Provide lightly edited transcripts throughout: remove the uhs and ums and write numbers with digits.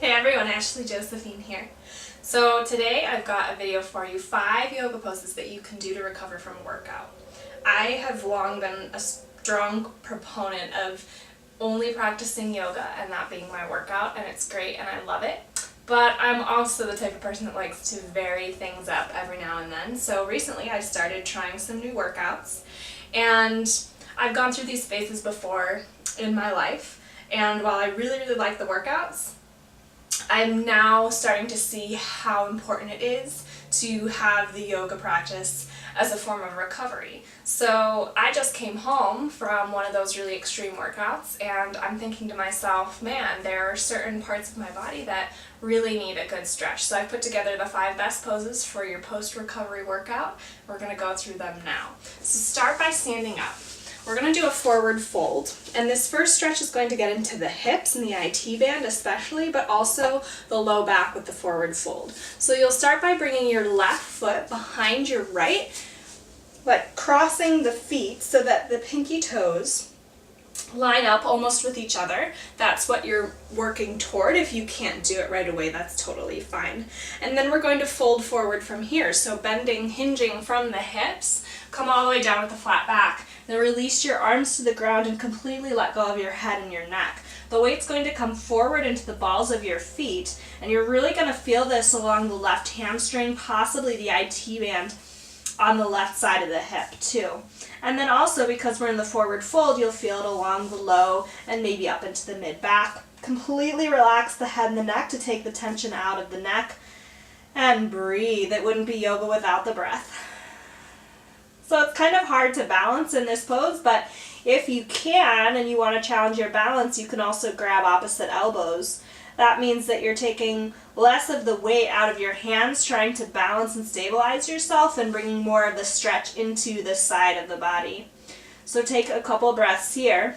Hey everyone, Ashley Josephine here. So today I've got a video for you, 5 yoga poses that you can do to recover from a workout. I have long been a strong proponent of only practicing yoga and that being my workout, and it's great and I love it. But I'm also the type of person that likes to vary things up every now and then. So recently I started trying some new workouts, and I've gone through these phases before in my life, and while I really like the workouts, I'm now starting to see how important it is to have the yoga practice as a form of recovery. So I just came home from one of those really extreme workouts, and I'm thinking to myself, man, there are certain parts of my body that really need a good stretch. So I put together the 5 best poses for your post-recovery workout. We're going to go through them now. So start by standing up. We're going to do a forward fold, and this first stretch is going to get into the hips and the IT band especially, but also the low back with the forward fold. So you'll start by bringing your left foot behind your right, but crossing the feet so that the pinky toes line up almost with each other. That's what you're working toward. If you can't do it right away, that's totally fine. And then we're going to fold forward from here. So bending, hinging from the hips, come all the way down with a flat back. Then release your arms to the ground and completely let go of your head and your neck. The weight's going to come forward into the balls of your feet, and you're really going to feel this along the left hamstring, possibly the IT band on the left side of the hip too. And then also, because we're in the forward fold, you'll feel it along the low and maybe up into the mid back. Completely relax the head and the neck to take the tension out of the neck, and breathe. It wouldn't be yoga without the breath. So it's kind of hard to balance in this pose, but if you can and you want to challenge your balance, you can also grab opposite elbows. That means that you're taking less of the weight out of your hands, trying to balance and stabilize yourself, and bringing more of the stretch into the side of the body. So take a couple breaths here.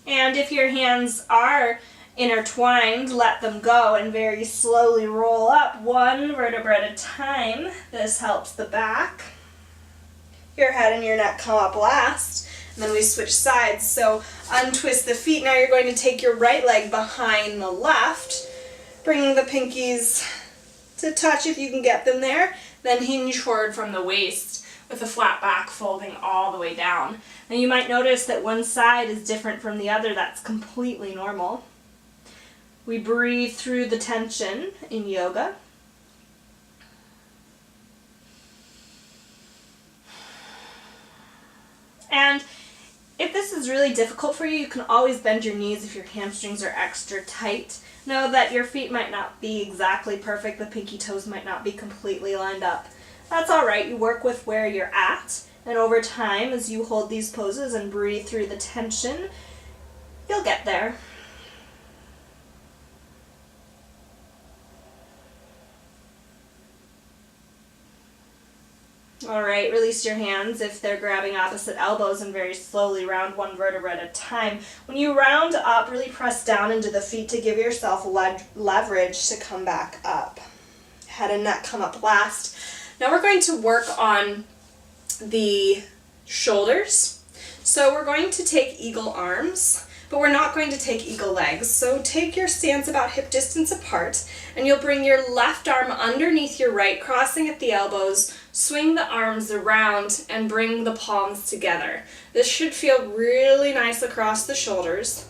And if your hands are intertwined, let them go and very slowly roll up, 1 vertebra at a time. This helps the back. Your head and your neck come up last, and then we switch sides. So untwist the feet. Now you're going to take your right leg behind the left, bringing the pinkies to touch if you can get them there, then hinge forward from the waist with a flat back, folding all the way down. Now you might notice that one side is different from the other. That's completely normal. We breathe through the tension in yoga. And if this is really difficult for you, you can always bend your knees if your hamstrings are extra tight. Know that your feet might not be exactly perfect. The pinky toes might not be completely lined up. That's all right. You work with where you're at. And over time, as you hold these poses and breathe through the tension, you'll get there. All right, release your hands if they're grabbing opposite elbows and very slowly round 1 vertebra at a time. When you round up, really press down into the feet to give yourself leverage to come back up. Head and neck come up last. Now we're going to work on the shoulders. So we're going to take eagle arms, but we're not going to take eagle legs. So take your stance about hip distance apart, and you'll bring your left arm underneath your right, crossing at the elbows, swing the arms around, and bring the palms together. This should feel really nice across the shoulders.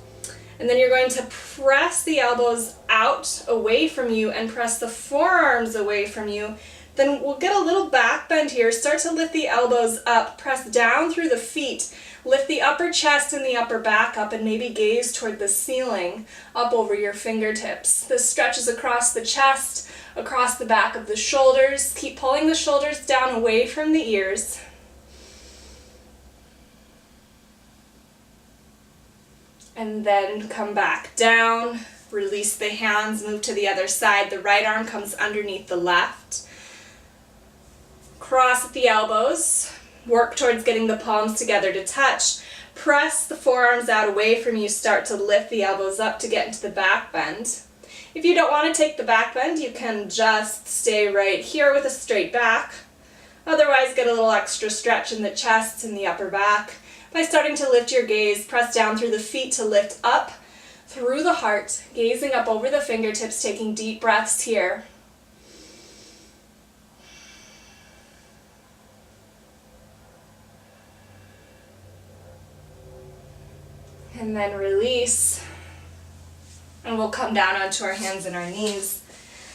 And then you're going to press the elbows out away from you and press the forearms away from you. Then we'll get a little back bend here. Start to lift the elbows up, press down through the feet. Lift the upper chest and the upper back up, and maybe gaze toward the ceiling, up over your fingertips. This stretches across the chest, across the back of the shoulders. Keep pulling the shoulders down away from the ears. And then come back down. Release the hands, move to the other side. The right arm comes underneath the left. Cross at the elbows. Work towards getting the palms together to touch. Press the forearms out away from you. Start to lift the elbows up to get into the back bend. If you don't want to take the back bend, you can just stay right here with a straight back. Otherwise, get a little extra stretch in the chest and the upper back by starting to lift your gaze. Press down through the feet to lift up through the heart, gazing up over the fingertips, taking deep breaths here. And then release. And we'll come down onto our hands and our knees.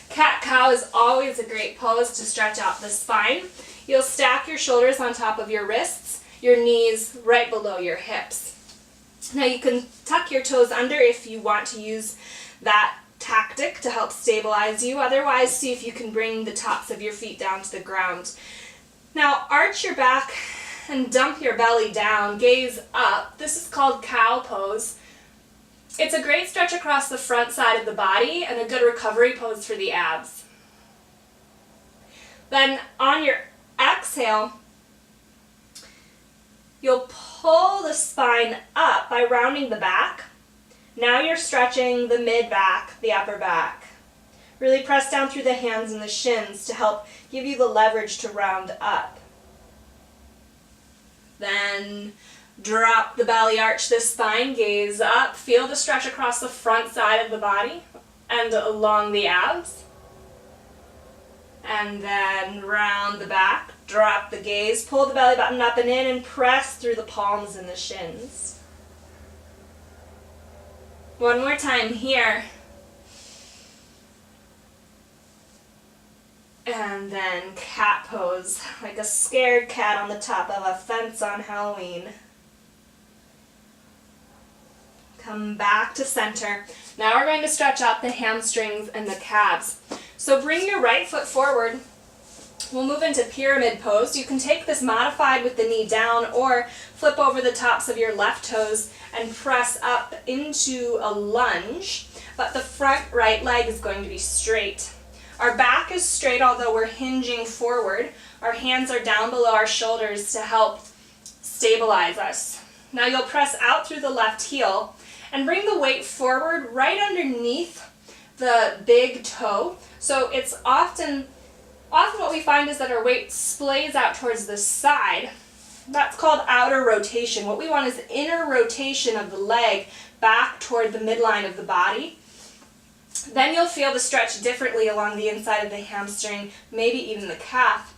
Cat-cow is always a great pose to stretch out the spine. You'll stack your shoulders on top of your wrists, your knees right below your hips. Now you can tuck your toes under if you want to use that tactic to help stabilize you. Otherwise, see if you can bring the tops of your feet down to the ground. Now arch your back and dump your belly down, gaze up. This is called cow pose. It's a great stretch across the front side of the body and a good recovery pose for the abs. Then on your exhale, you'll pull the spine up by rounding the back. Now you're stretching the mid-back, the upper back. Really press down through the hands and the shins to help give you the leverage to round up. Then drop the belly, arch the spine, gaze up. Feel the stretch across the front side of the body and along the abs. And then round the back, drop the gaze, pull the belly button up and in and press through the palms and the shins. One more time here. And then cat pose, like a scared cat on the top of a fence on Halloween. Come back to center. Now we're going to stretch out the hamstrings and the calves. So bring your right foot forward. We'll move into pyramid pose. You can take this modified with the knee down or flip over the tops of your left toes and press up into a lunge, but the front right leg is going to be straight. Our back is straight, although we're hinging forward. Our hands are down below our shoulders to help stabilize us. Now you'll press out through the left heel and bring the weight forward right underneath the big toe. So it's often what we find is that our weight splays out towards the side. That's called outer rotation. What we want is inner rotation of the leg back toward the midline of the body. Then you'll feel the stretch differently along the inside of the hamstring, maybe even the calf.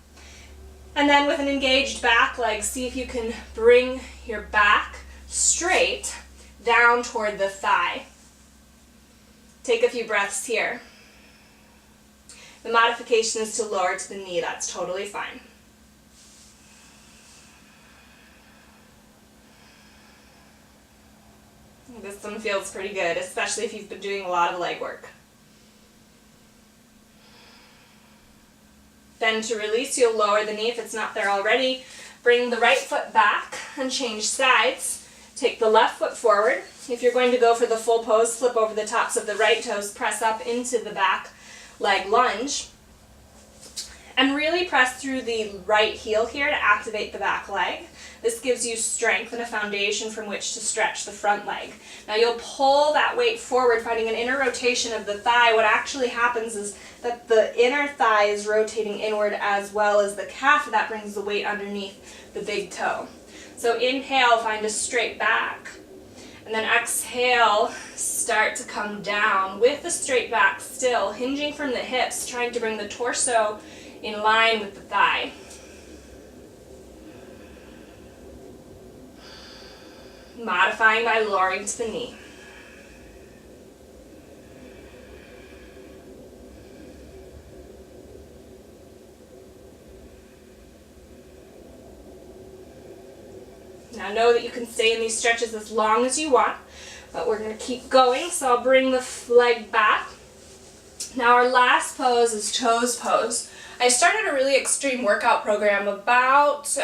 And then with an engaged back leg, see if you can bring your back straight down toward the thigh. Take a few breaths here. The modification is to lower to the knee. That's totally fine. This one feels pretty good, especially if you've been doing a lot of leg work. Then to release, you'll lower the knee if it's not there already. Bring the right foot back and change sides. Take the left foot forward. If you're going to go for the full pose, flip over the tops of the right toes, press up into the back leg lunge. And really press through the right heel here to activate the back leg. This gives you strength and a foundation from which to stretch the front leg. Now you'll pull that weight forward, finding an inner rotation of the thigh. What actually happens is that the inner thigh is rotating inward as well as the calf. That brings the weight underneath the big toe. So inhale, find a straight back. And then exhale, start to come down with the straight back still, hinging from the hips, trying to bring the torso in line with the thigh. Modifying by lowering to the knee. Now know that you can stay in these stretches as long as you want, but we're going to keep going, so I'll bring the leg back. Now our last pose is toes pose. I started a really extreme workout program about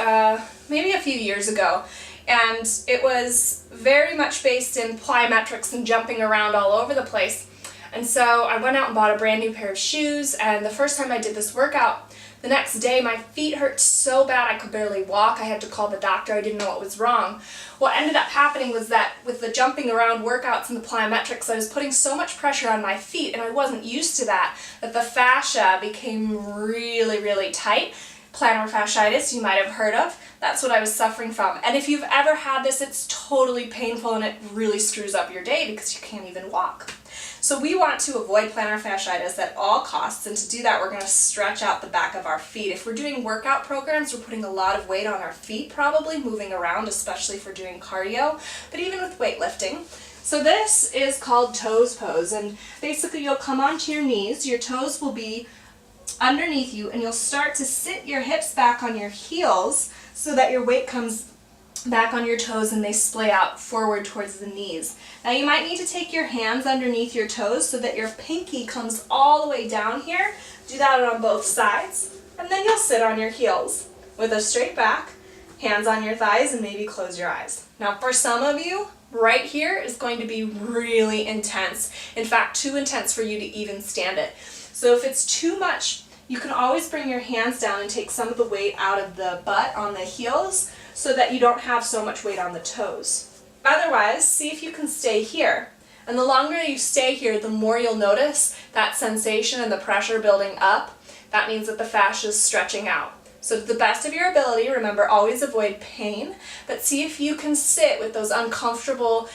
maybe a few years ago, and it was very much based in plyometrics and jumping around all over the place. And so I went out and bought a brand new pair of shoes, and the first time I did this workout, the next day my feet hurt so bad I could barely walk. I had to call the doctor. I didn't know what was wrong. What ended up happening was that with the jumping around workouts and the plyometrics, I was putting so much pressure on my feet, and I wasn't used to that, that the fascia became really, really tight. plantar fasciitis you might have heard of. That's what I was suffering from. And if you've ever had this, it's totally painful and it really screws up your day because you can't even walk. So we want to avoid plantar fasciitis at all costs, and to do that we're going to stretch out the back of our feet. If we're doing workout programs, we're putting a lot of weight on our feet probably, moving around, especially if we're doing cardio, but even with weightlifting. So this is called toes pose, and basically you'll come onto your knees, your toes will be underneath you, and you'll start to sit your hips back on your heels so that your weight comes back on your toes and they splay out forward towards the knees. Now you might need to take your hands underneath your toes so that your pinky comes all the way down here. Do that on both sides, and then you'll sit on your heels with a straight back, hands on your thighs, and maybe close your eyes. Now for some of you, right here is going to be really intense. In fact, too intense for you to even stand it. So if it's too much, you can always bring your hands down and take some of the weight out of the butt on the heels so that you don't have so much weight on the toes. Otherwise, see if you can stay here. And the longer you stay here, the more you'll notice that sensation and the pressure building up. That means that the fascia is stretching out. So to the best of your ability, remember, always avoid pain, but see if you can sit with those uncomfortable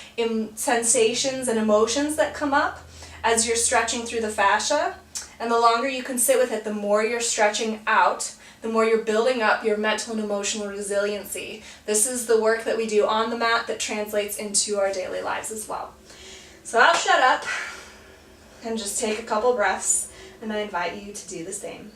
sensations and emotions that come up as you're stretching through the fascia. And the longer you can sit with it, the more you're stretching out, the more you're building up your mental and emotional resiliency. This is the work that we do on the mat that translates into our daily lives as well. So I'll shut up and just take a couple breaths, and I invite you to do the same.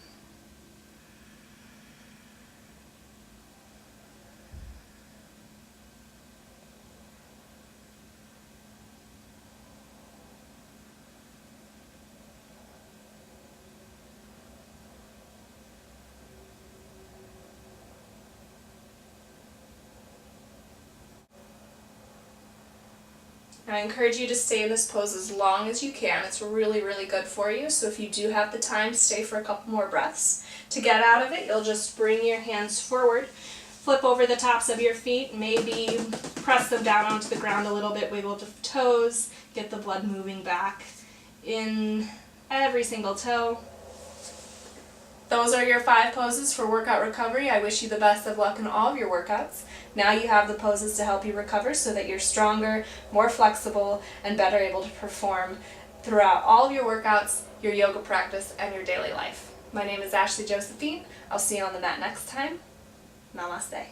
I encourage you to stay in this pose as long as you can. It's really, really good for you. So if you do have the time, stay for a couple more breaths. To get out of it, you'll just bring your hands forward, flip over the tops of your feet, maybe press them down onto the ground a little bit, wiggle the toes, get the blood moving back in every single toe. Those are your 5 poses for workout recovery. I wish you the best of luck in all of your workouts. Now you have the poses to help you recover so that you're stronger, more flexible, and better able to perform throughout all of your workouts, your yoga practice, and your daily life. My name is Ashley Josephine. I'll see you on the mat next time. Namaste.